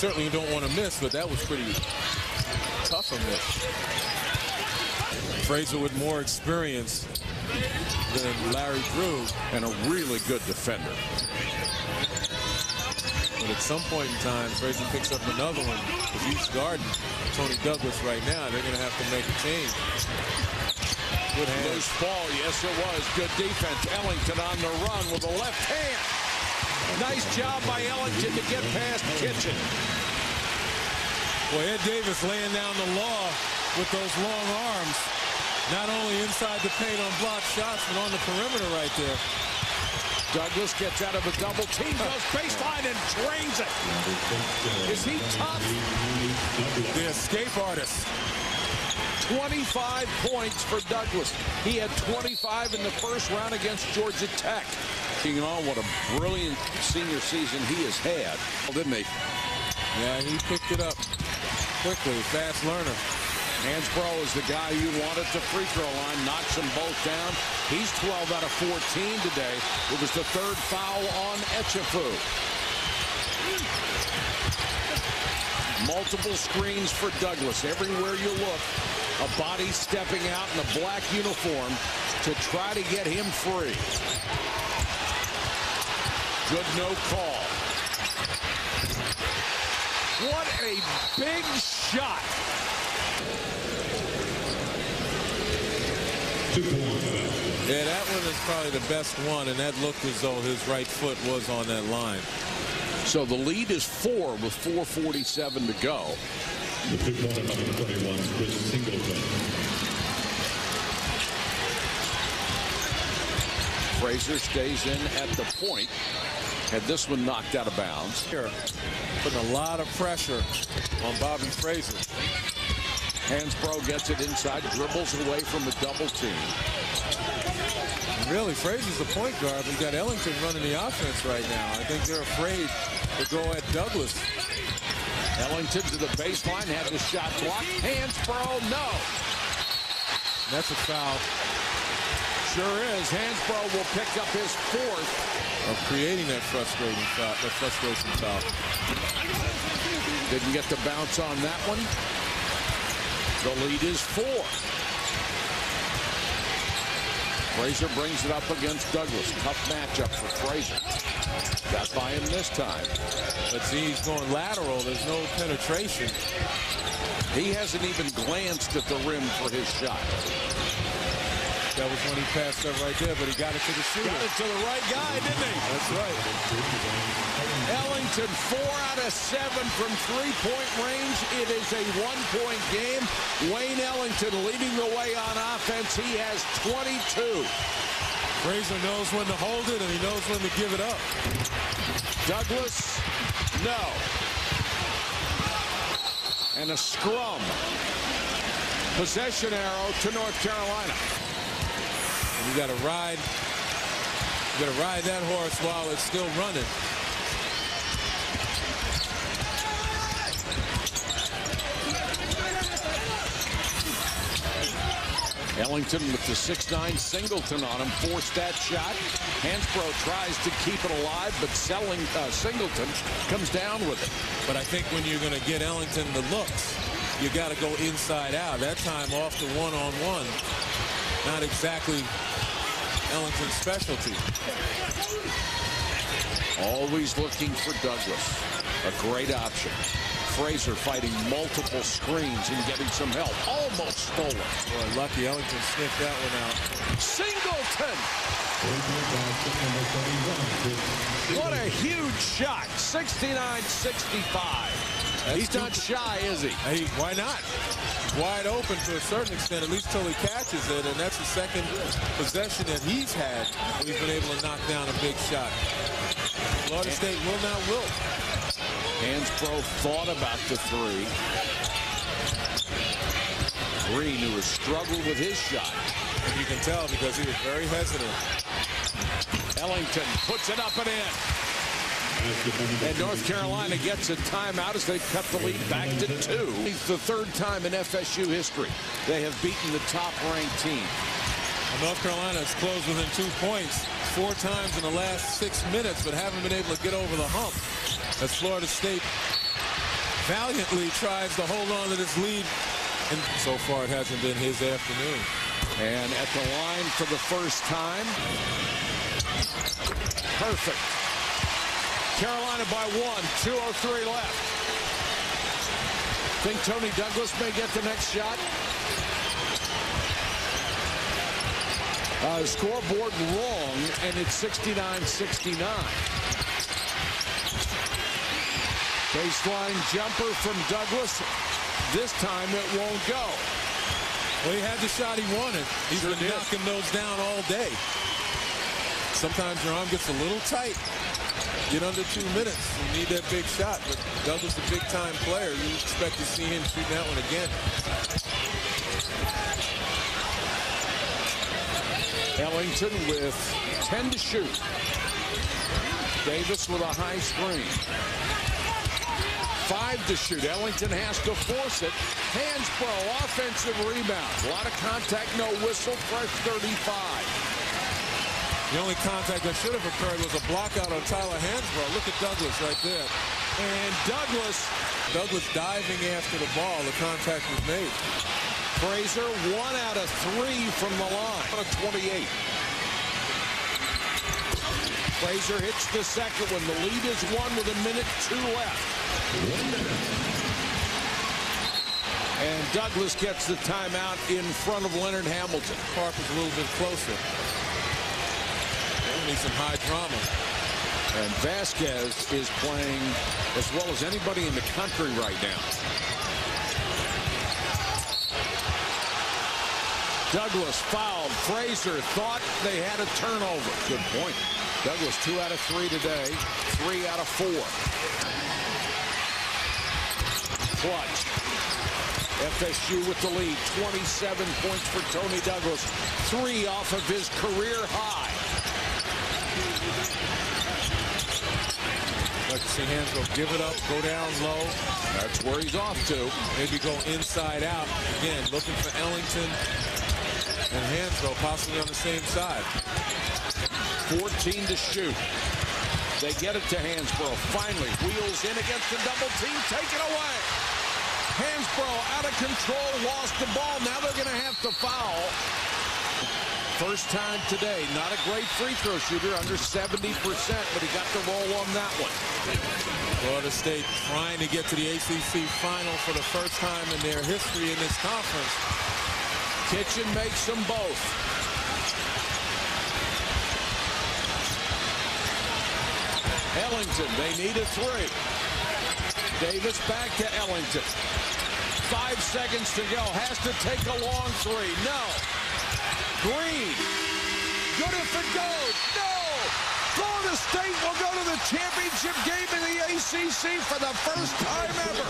certainly don't want to miss, but that was pretty tough a miss. Frazier with more experience than Larry Drew, and a really good defender. But at some point in time, Frazier picks up another one because he's guarding Tony Douglas right now. They're going to have to make a change. Good hand. Loose ball, yes it was. Good defense. Ellington on the run with a left hand. Nice job by Ellington to get past Kitchen. Boy, Ed Davis laying down the law with those long arms. Not only inside the paint on blocked shots, but on the perimeter right there. Douglas gets out of a double team, goes baseline and drains it. Is he tough? The escape artist. 25 points for Douglas. He had 25 in the first round against Georgia Tech. You know what a brilliant senior season he has had, didn't he? Yeah, he picked it up quickly, fast learner. Hansbrough is the guy you want at the free throw line, knocks them both down. He's 12 out of 14 today. It was the third foul on Echefu. Multiple screens for Douglas. Everywhere you look, a body stepping out in a black uniform to try to get him free. Good no call. What a big shot. Yeah, that one is probably the best one, and that looked as though his right foot was on that line. So the lead is 4 with 4:47 to go. The three-pointer number 21, Chris Singleton. Frazier stays in at the point. Had this one knocked out of bounds. Here, putting a lot of pressure on Bobby Frazier. Hansbrough gets it inside, dribbles away from a double team. Really, Frazier's the point guard. We've got Ellington running the offense right now. I think they're afraid to go at Douglas. Ellington to the baseline, had the shot blocked. Hansbrough, no. That's a foul. Sure is. Hansbrough will pick up his fourth. Of creating that frustration foul. Didn't get the bounce on that one. The lead is 4. Frazier brings it up against Douglas. Tough matchup for Frazier. Got by him this time. But see, he's going lateral. There's no penetration. He hasn't even glanced at the rim for his shot. That was when he passed up right there, but he got it to the shooter. Got it to the right guy, didn't he? That's right. Ellington, 4 out of 7 from three-point range. It is a one-point game. Wayne Ellington leading the way on offense. He has 22. Frazier knows when to hold it, and he knows when to give it up. Douglas, no. And a scrum. Possession arrow to North Carolina. You got to ride that horse while it's still running. Ellington with the 6'9" Singleton on him, forced that shot. Hansbrough tries to keep it alive, but Singleton comes down with it. But I think when you're going to get Ellington the looks, you got to go inside out. That time off the one-on-one. Not exactly Ellington's specialty. Always looking for Douglas. A great option. Frazier fighting multiple screens and getting some help. Almost stolen. Boy, lucky Ellington sniffed that one out. Singleton! What a huge shot. 69-65. He's not shy, is he? Hey, why not? Wide open to a certain extent, at least till he catches it, and that's the second possession that he's had when he's been able to knock down a big shot. Florida State will not wilt. Hansbrough thought about the three. Green, who has struggled with his shot. And you can tell because he was very hesitant. Ellington puts it up and in. And North Carolina gets a timeout as they cut the lead back to 2. It's the third time in FSU history they have beaten the top-ranked team. Well, North Carolina has closed within 2 points 4 times in the last 6 minutes, but haven't been able to get over the hump. As Florida State valiantly tries to hold on to this lead. And so far, it hasn't been his afternoon. And at the line for the first time. Perfect. Carolina by 1. 2:03 left. Think Tony Douglas may get the next shot? Scoreboard wrong, and it's 69-69. Baseline jumper from Douglas. This time it won't go. Well, he had the shot he wanted. He's been knocking those down all day. Sometimes your arm gets a little tight. Get under 2 minutes. You need that big shot. But Douglas is a big-time player. You expect to see him shoot that one again. Ellington with 10 to shoot. Davis with a high screen. 5 to shoot. Ellington has to force it. Hansbrough, offensive rebound. A lot of contact, no whistle. Fresh 35. The only contact that should have occurred was a block out on Tyler Hansbrough. Look at Douglas right there. And Douglas diving after the ball. The contact was made. Frazier, 1 out of 3 from the line. 28. Frazier hits the second one. The lead is 1 with 1:02 left. And Douglas gets the timeout in front of Leonard Hamilton. Harper's a little bit closer. Need some high drama. And Vasquez is playing as well as anybody in the country right now. Douglas fouled. Frazier thought they had a turnover. Good point. Douglas 2 out of 3 today. 3 out of 4. Clutch. FSU with the lead. 27 points for Tony Douglas. 3 off of his career high. Like to see Hansbrough give it up, go down low. That's where he's off to. Maybe go inside out. Again, looking for Ellington and Hansbrough possibly on the same side. 14 to shoot. They get it to Hansbrough. Finally, wheels in against the double team. Take it away. Hansbrough out of control, lost the ball. Now they're going to have to foul. First time today. Not a great free throw shooter, under 70%, but he got the roll on that one. Florida State trying to get to the ACC final for the first time in their history in this conference. Kitchen makes them both. Ellington, they need a 3. Davis back to Ellington. 5 seconds to go. Has to take a long 3. No. Green. Good if it goes. No. Florida State will go to the championship game in the ACC for the first time ever.